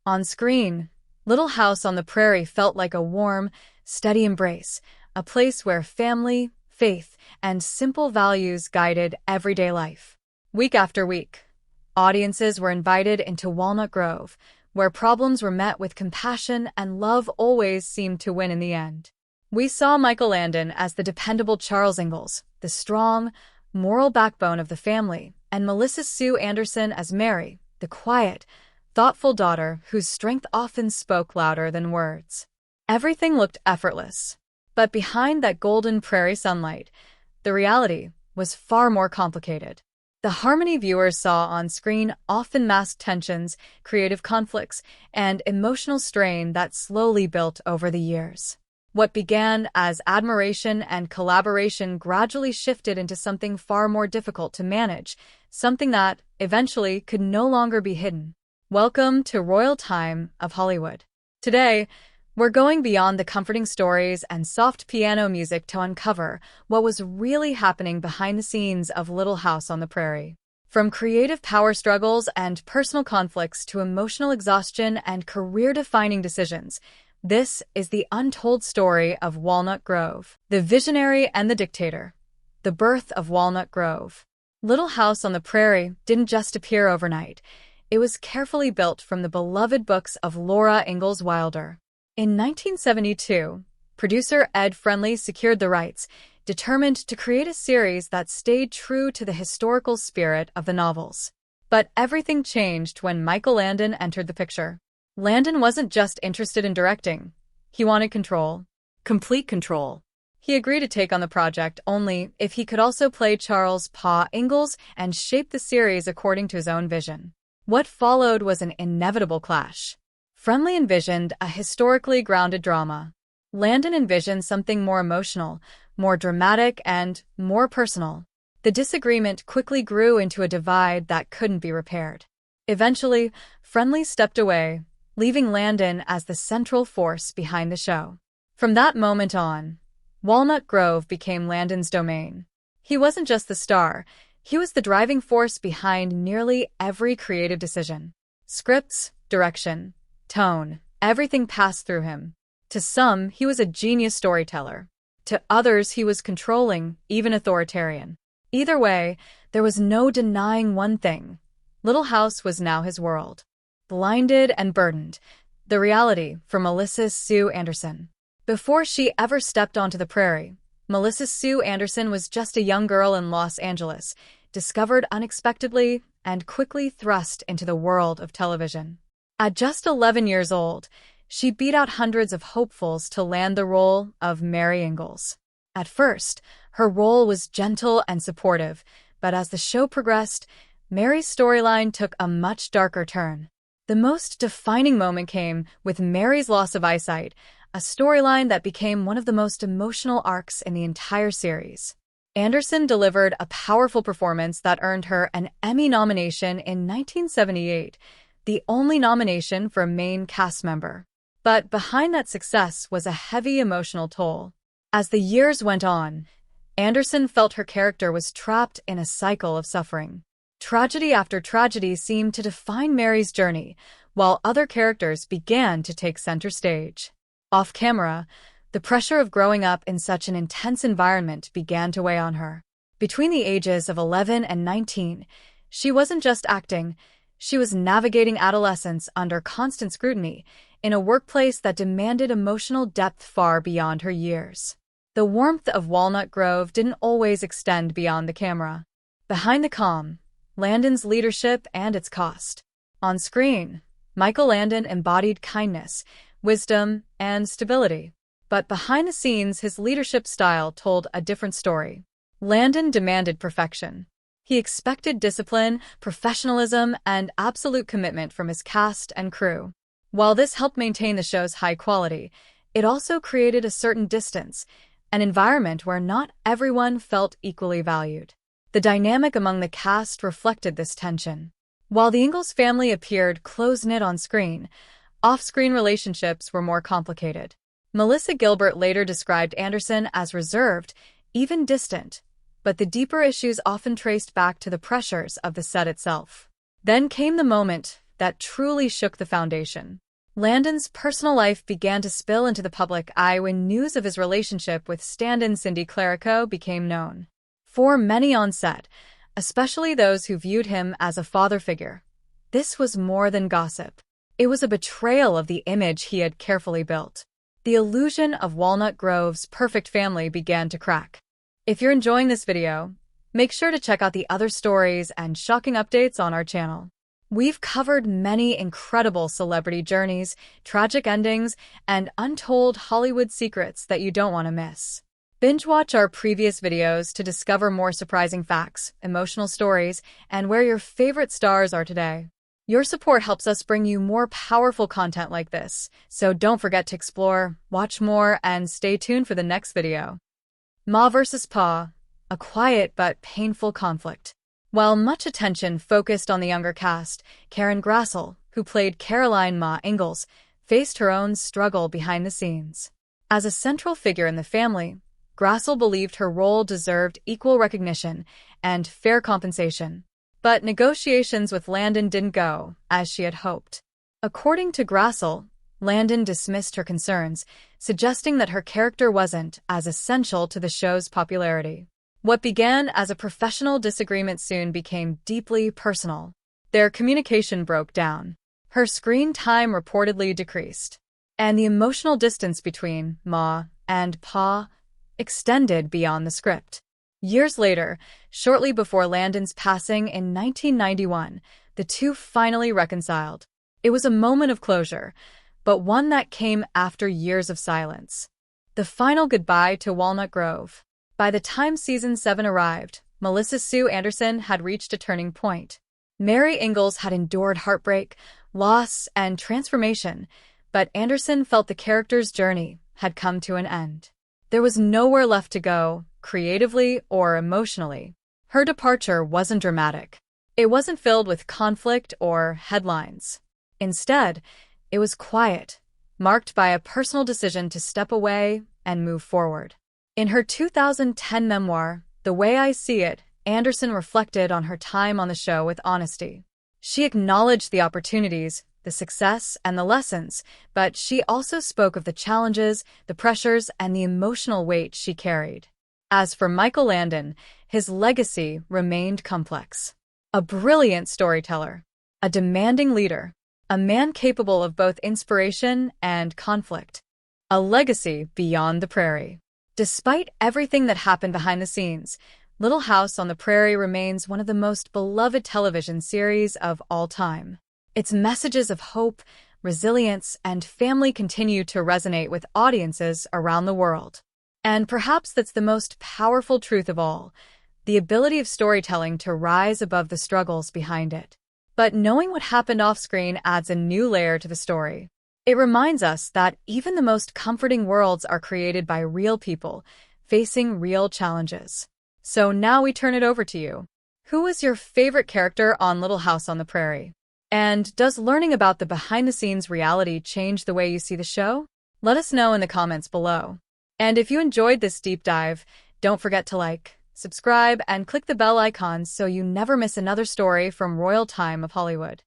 On screen, Little House on the Prairie felt like a warm, steady embrace, a place where family, faith, and simple values guided everyday life. Week after week, audiences were invited into Walnut Grove, where problems were met with compassion and love always seemed to win in the end. We saw Michael Landon as the dependable Charles Ingalls, the strong, moral backbone of the family, and Melissa Sue Anderson as Mary, the quiet, thoughtful daughter whose strength often spoke louder than words. Everything looked effortless, but behind that golden prairie sunlight, the reality was far more complicated. The harmony viewers saw on screen often masked tensions, creative conflicts, and emotional strain that slowly built over the years. What began as admiration and collaboration gradually shifted into something far more difficult to manage, something that, eventually, could no longer be hidden. Welcome to Royal Time of Hollywood. Today, we're going beyond the comforting stories and soft piano music to uncover what was really happening behind the scenes of Little House on the Prairie. From creative power struggles and personal conflicts to emotional exhaustion and career-defining decisions, this is the untold story of Walnut Grove, the visionary and the dictator. The birth of Walnut Grove. Little House on the Prairie didn't just appear overnight. It was carefully built from the beloved books of Laura Ingalls Wilder. In 1972, producer Ed Friendly secured the rights, determined to create a series that stayed true to the historical spirit of the novels. But everything changed when Michael Landon entered the picture. Landon wasn't just interested in directing. He wanted control. Complete control. He agreed to take on the project only if he could also play Charles Pa Ingalls and shape the series according to his own vision. What followed was an inevitable clash. Friendly envisioned a historically grounded drama. Landon envisioned something more emotional, more dramatic, and more personal. The disagreement quickly grew into a divide that couldn't be repaired. Eventually, Friendly stepped away, leaving Landon as the central force behind the show. From that moment on, Walnut Grove became Landon's domain. He wasn't just the star, he was the driving force behind nearly every creative decision. Scripts, direction, tone, everything passed through him. To some, he was a genius storyteller. To others, he was controlling, even authoritarian. Either way, there was no denying one thing. Little House was now his world. Blinded and burdened. The reality for Melissa Sue Anderson. Before she ever stepped onto the prairie, Melissa Sue Anderson was just a young girl in Los Angeles, discovered unexpectedly and quickly thrust into the world of television. At just 11 years old, she beat out hundreds of hopefuls to land the role of Mary Ingalls. At first, her role was gentle and supportive, but as the show progressed, Mary's storyline took a much darker turn. The most defining moment came with Mary's loss of eyesight, a storyline that became one of the most emotional arcs in the entire series. Anderson delivered a powerful performance that earned her an Emmy nomination in 1978, the only nomination for a main cast member. But behind that success was a heavy emotional toll. As the years went on, Anderson felt her character was trapped in a cycle of suffering. Tragedy after tragedy seemed to define Mary's journey, while other characters began to take center stage. Off-camera, the pressure of growing up in such an intense environment began to weigh on her. Between the ages of 11 and 19, she wasn't just acting, she was navigating adolescence under constant scrutiny, in a workplace that demanded emotional depth far beyond her years. The warmth of Walnut Grove didn't always extend beyond the camera. Behind the calm, Landon's leadership and its cost. On screen, Michael Landon embodied kindness, wisdom, and stability. But behind the scenes, his leadership style told a different story. Landon demanded perfection. He expected discipline, professionalism, and absolute commitment from his cast and crew. While this helped maintain the show's high quality, it also created a certain distance, an environment where not everyone felt equally valued. The dynamic among the cast reflected this tension. While the Ingalls family appeared close-knit on screen, off-screen relationships were more complicated. Melissa Gilbert later described Anderson as reserved, even distant, but the deeper issues often traced back to the pressures of the set itself. Then came the moment that truly shook the foundation. Landon's personal life began to spill into the public eye when news of his relationship with stand-in Cindy Clerico became known. For many on set, especially those who viewed him as a father figure, this was more than gossip. It was a betrayal of the image he had carefully built. The illusion of Walnut Grove's perfect family began to crack. If you're enjoying this video, make sure to check out the other stories and shocking updates on our channel. We've covered many incredible celebrity journeys, tragic endings, and untold Hollywood secrets that you don't want to miss. Binge watch our previous videos to discover more surprising facts, emotional stories, and where your favorite stars are today. Your support helps us bring you more powerful content like this, so don't forget to explore, watch more, and stay tuned for the next video. Ma vs. Pa, a quiet but painful conflict. While much attention focused on the younger cast, Karen Grassel, who played Caroline Ma Ingalls, faced her own struggle behind the scenes. As a central figure in the family, Grassel believed her role deserved equal recognition and fair compensation. But negotiations with Landon didn't go as she had hoped. According to Grassel, Landon dismissed her concerns, suggesting that her character wasn't as essential to the show's popularity. What began as a professional disagreement soon became deeply personal. Their communication broke down. Her screen time reportedly decreased, and the emotional distance between Ma and Pa extended beyond the script. Years later, shortly before Landon's passing in 1991, the two finally reconciled. It was a moment of closure, but one that came after years of silence. The final goodbye to Walnut Grove. By the time season 7 arrived, Melissa Sue Anderson had reached a turning point. Mary Ingalls had endured heartbreak, loss, and transformation, but Anderson felt the character's journey had come to an end. There was nowhere left to go, creatively or emotionally. Her departure wasn't dramatic. It wasn't filled with conflict or headlines. Instead, it was quiet, marked by a personal decision to step away and move forward. In her 2010 memoir, The Way I See It, Anderson reflected on her time on the show with honesty. She acknowledged the opportunities, the success, and the lessons, but she also spoke of the challenges, the pressures, and the emotional weight she carried. As for Michael Landon, his legacy remained complex. A brilliant storyteller, a demanding leader, a man capable of both inspiration and conflict. A legacy beyond the Prairie. Despite everything that happened behind the scenes, Little House on the Prairie remains one of the most beloved television series of all time. Its messages of hope, resilience, and family continue to resonate with audiences around the world. And perhaps that's the most powerful truth of all, the ability of storytelling to rise above the struggles behind it. But knowing what happened off-screen adds a new layer to the story. It reminds us that even the most comforting worlds are created by real people, facing real challenges. So now we turn it over to you. Who is your favorite character on Little House on the Prairie? And does learning about the behind-the-scenes reality change the way you see the show? Let us know in the comments below. And if you enjoyed this deep dive, don't forget to like, subscribe, and click the bell icon so you never miss another story from Royal Time of Hollywood.